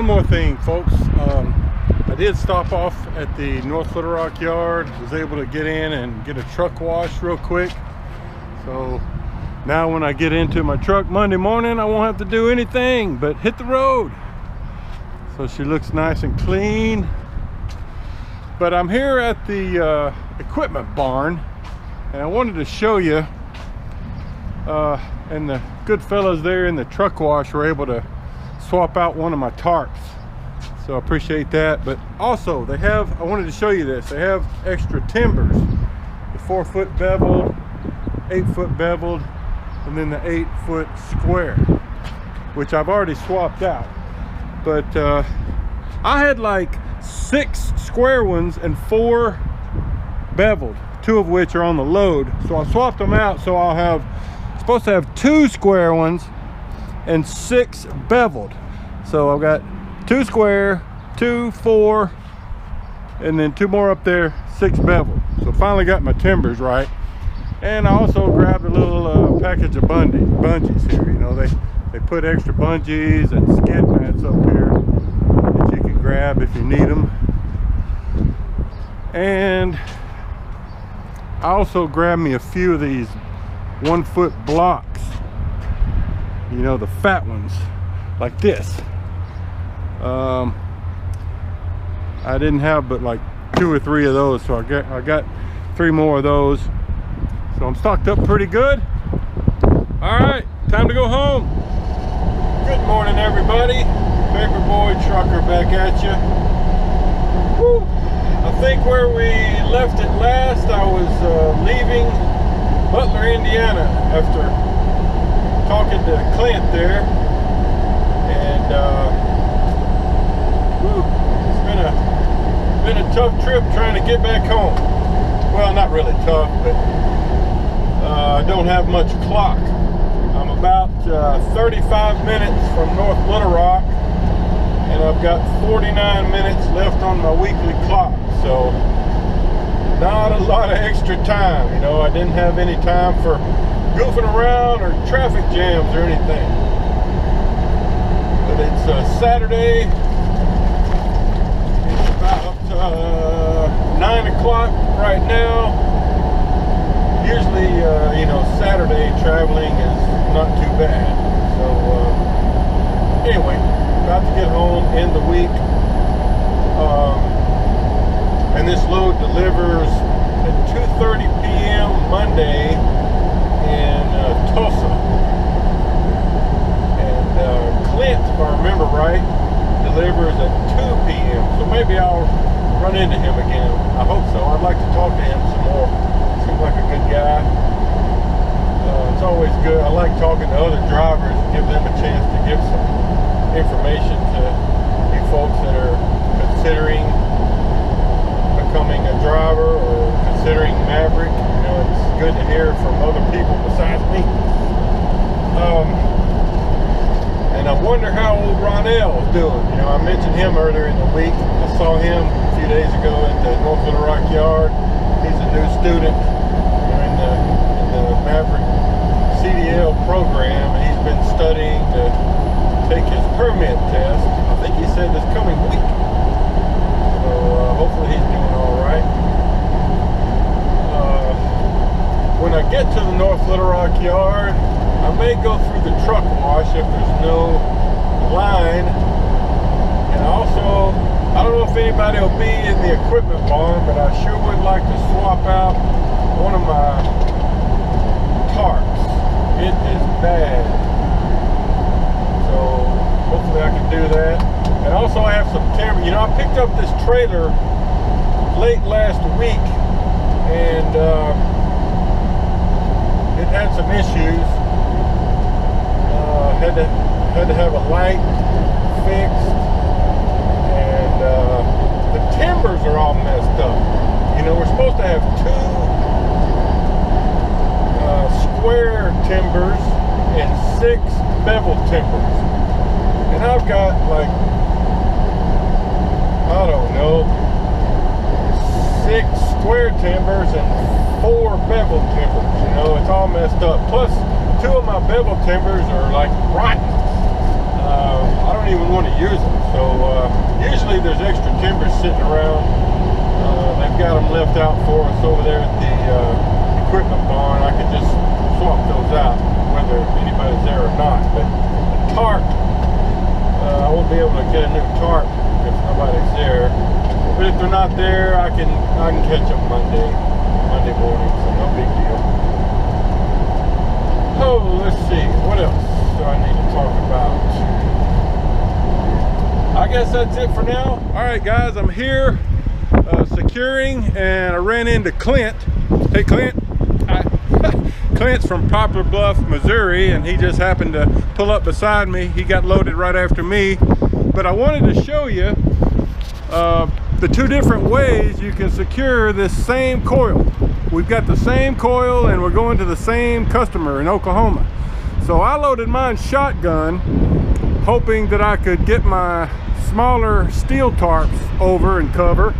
more thing, folks. I did stop off at the North Little Rock yard. Was able to get in and get a truck wash real quick. So now when I get into my truck Monday morning, I won't have to do anything but hit the road. So she looks nice and clean. But I'm here at the equipment barn, and I wanted to show you, and the good fellas there in the truck wash were able to swap out one of my tarps. So I appreciate that. But also they have, I wanted to show you this, they have extra timbers. The 4-foot beveled, 8-foot beveled, and then the 8-foot square, which I've already swapped out. But I had like 6 square ones and 4 beveled, 2 of which are on the load. So I swapped them out, so I'll have, supposed to have 2 square ones and 6 beveled. So I've got 2 square, 2, 4, and then 2 more up there, 6 beveled. So finally got my timbers right. And I also grabbed a little package of bungees here. You know, they put extra bungees and skid mats up here that you can grab if you need them. And I also grabbed me a few of these 1-foot blocks. You know, the fat ones, like this. I didn't have but like 2 or 3 of those, so I got 3 more of those. So I'm stocked up pretty good. All right, time to go home. Good morning, everybody. Paper Boy Trucker back at you. Woo. I think where we left it last, I was leaving Butler, Indiana, after talking to Clint there, and it's been a tough trip trying to get back home. Well, not really tough, but I don't have much clock. I'm about 35 minutes from North Little Rock, and I've got 49 minutes left on my weekly clock, so not a lot of extra time. You know, I didn't have any time for goofing around or traffic jams or anything. But it's Saturday. It's about 9 o'clock right now. Usually, you know, Saturday traveling is not too bad. So anyway, about to get home, end the week. And this load delivers at 2:30 p.m. Monday in Tulsa. And Clint, if I remember right, delivers at 2 p.m. So maybe I'll run into him again. I hope so. I'd like to talk to him some more. Seems like a good guy. It's always good. I like talking to other drivers and give them a chance to give some information to you folks that are considering becoming a driver or considering Maverick. You know, it's good to hear from other people besides me. And I wonder how old Ronell is doing. You know, I mentioned him earlier in the week. I saw him a few days ago at the North Little Rock yard. He's a new student in the Maverick CDL program, and he's been studying to take his permit test. I think he said this coming week. So hopefully he's doing all right. When I get to the North Little Rock yard, I may go through the truck wash if there's no line. And also, I don't know if anybody will be in the equipment barn, but I sure would like to swap out one of my tarps. It is bad. So hopefully I can do that. And also I have some timber. You know, I picked up this trailer late last week, and it had some issues. Had to have a light fixed, and the timbers are all messed up. You know, we're supposed to have 2 square timbers and 6 bevel timbers, and I've got like, I don't know, 6 square timbers and 4 bevel timbers. You know, it's all messed up. Plus 2 of my bevel timbers are like rotten. I don't don't even want to use them. So usually there's extra timbers sitting around. They've got them left out for us over there at the equipment barn. I could just swap those out whether anybody's there or not. But the tarp, I won't be able to get a new tarp if nobody's there. But if they're not there, I can catch them Monday morning, so no big deal. Oh, let's see, what else do I need to talk about? I guess that's it for now. All right, guys, I'm here securing, and I ran into Clint. Hey, Clint. Clint's from Poplar Bluff, Missouri, and he just happened to pull up beside me. He got loaded right after me. But I wanted to show you the two different ways you can secure this same coil. We've got the same coil, and we're going to the same customer in Oklahoma. So I loaded mine shotgun, hoping that I could get my smaller steel tarps over and cover.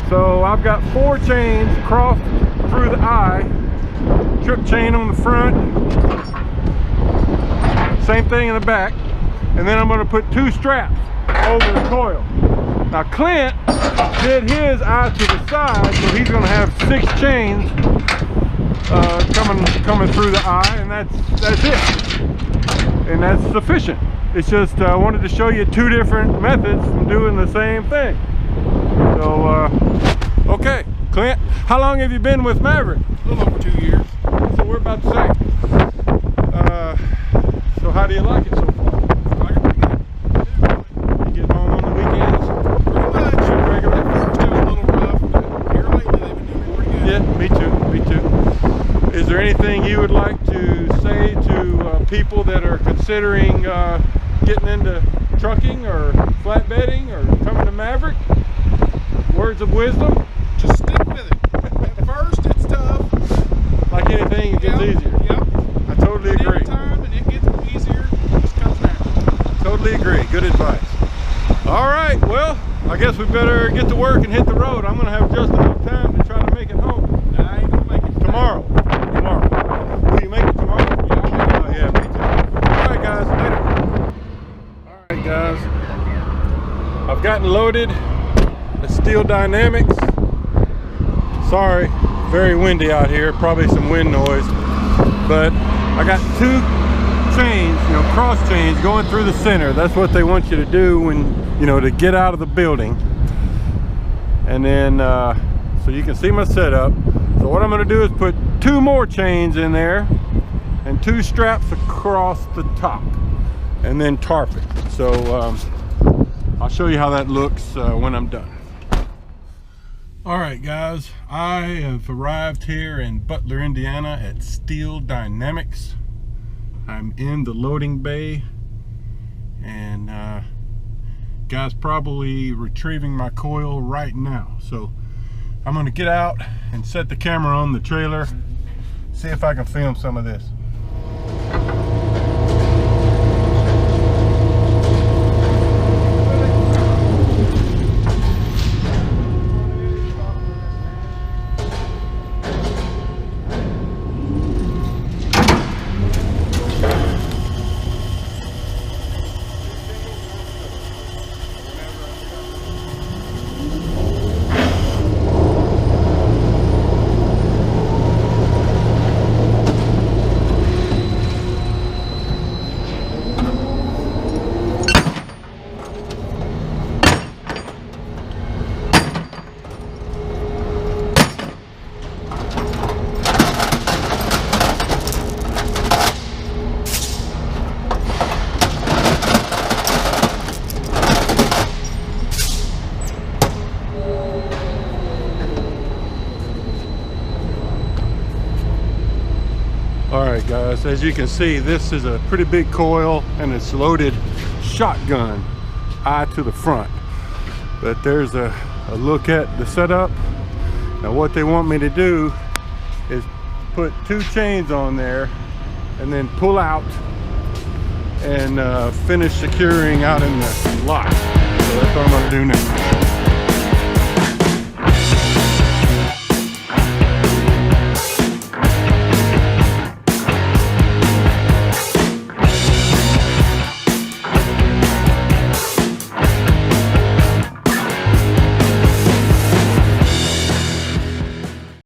So I've got 4 chains crossed through the eye, trip chain on the front, same thing in the back, and then I'm going to put 2 straps over the coil. Now Clint did his eye to the side, so he's going to have 6 chains coming through the eye, and that's it, and that's sufficient. It's just I wanted to show you 2 different methods from doing the same thing. So okay, Clint, how long have you been with Maverick? A little over 2 years. So we're about the same. So how do you like it so far? I like it pretty good. You get home on the weekends? Pretty much. Regular? At first it was a little rough, but here lately they've been doing pretty good. Yeah, me too. Is there anything you would like to say to people that are considering getting into trucking or flatbedding or coming to Maverick? Words of wisdom? Just stick with it. At first it's tough. Like anything, it gets easier. Yep. I totally But agree. every time and it gets easier, it just comes natural. Totally agree. Good advice. All right, well, I guess we better get to work and hit the road. I'm going to have just enough time to try to make it home. I ain't gonna make it Tomorrow. Will you make it tomorrow? Yeah, Oh, yeah, me too. All right, guys. Later. All right, guys. I've gotten loaded. The Steel Dynamics. Sorry, very windy out here. Probably some wind noise. But I got 2 chains, cross chains going through the center. That's what they want you to do when, to get out of the building. And then, so you can see my setup. So what I'm going to do is put 2 more chains in there and 2 straps across the top, and then tarp it. So I'll show you how that looks when I'm done. All right, guys, I have arrived here in Butler, Indiana at Steel Dynamics. I'm in the loading bay, and guys probably retrieving my coil right now. So I'm gonna get out and set the camera on the trailer, see if I can film some of this. Alright guys, as you can see, this is a pretty big coil and it's loaded shotgun, eye to the front. But there's a look at the setup. Now what they want me to do is put 2 chains on there and then pull out and finish securing out in the lot. So that's what I'm going to do now.